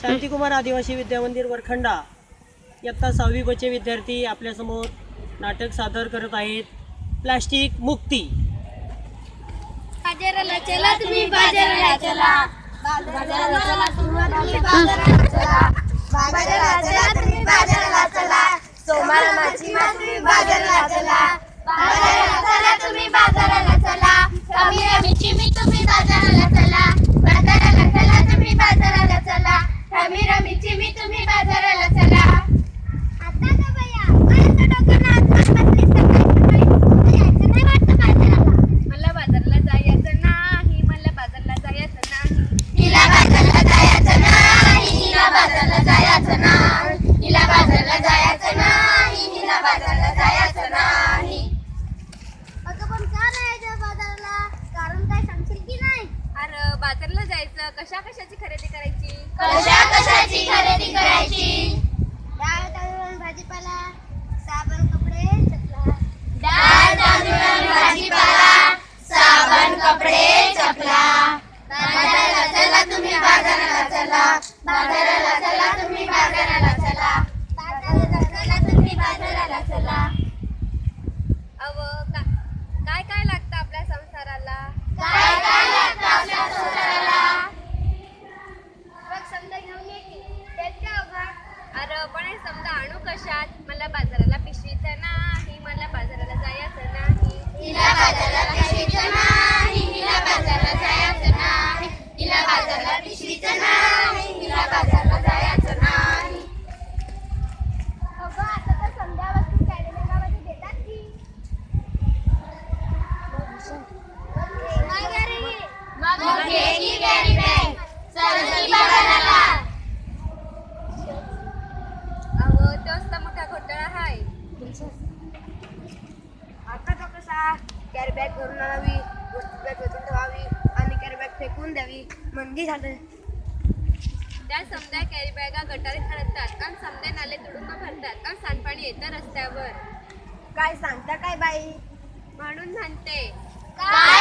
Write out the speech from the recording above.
शांतिकुमार आदिवासी विद्यामंदिर वरखंडा इयत्ता 6वी बचे विद्यार्थी आपल्यासमोर नाटक सादर करत आहेत. प्लास्टिक मुक्ती. बाजाराला चला तुम्ही, बाजाराला चला, बाजाराला चला तुम्ही, बाजाराला चला, बाजाराला चला तुम्ही, बाजाराला चला, सोमाला माची तुम्ही बाजाराला चला, बाजाराला चला तुम्ही, बाजाराला चला, कमी रमीची मी तुम्ही बाजाराला चला, बाजाराला चला तुम्ही, बाजाराला चला, कमी रमीची मी तुम्ही बाजाराला चला. आता का बया मला डोक्यात हात बसली सकाळी यायचं नाही वाटतं बाजाराला. मला बाजारला जायचं नाही, मला बाजारला जायचं नाही, हिला बाजारला जायचं नाही, हिला बाजारला जायचं नाही, हिला बाजारला जायचं नाही, हिला बाजारला जायचं नाही. अगं पण का जायचं बाजारला? कारण काय सांगशील की नाही? अरे बाजारला जायचं, कशा कशाची खरेदी करायची? कशा कशाची खरेदी करायची? डाळ तांदूळ भाजीपाला, साबण कपडे चपला. डाळ तांदूळ भाजीपाला, साबण कपडे चपला. बाजाराला चला तुम्ही, बाजाराला चला, बाजाराला चला तुम्ही, बाजाराला चला, बाजाराला चला तुम्ही, बाजाराला चला. काय काय लागतं आपल्या संसाराला? काय काय लागतं आपल्या संसाराला? बघ समजा घेऊन ये की, तेच काय अवघड? अरे पण हे समजा आणू कशात? मला बाजाराला पिशवीचं नाही, मला बाजाराला जायचं नाही, हिला बाजाराला पिशवीचं नाही, हिला बाजाराला जायचं नाही, हिला बाजाराला पिशवीचं नाही, हिला बाजाराला जायचं नाही. अगं आता तर समजा वस्तू कॅरेबॅगामध्ये देतात की. मग घे की कॅरी बॅग, चल की बाजाराला. अहो तोच तर मोठा घोटाळा आहे. आता तो कसा? कॅरी बॅग भरून आणावी, वस्तू बॅग वेचून ठेवावी आणि कॅरी बॅग फेकून द्यावी म्हणजे झालं. त्या समजा कॅरी बॅगा गटारी खणतात आणि समजा नाले तुडुंब भरतात आणि सांडपाणी येतं रस्त्यावर. काय सांगता काय बाई? म्हणून म्हणते काय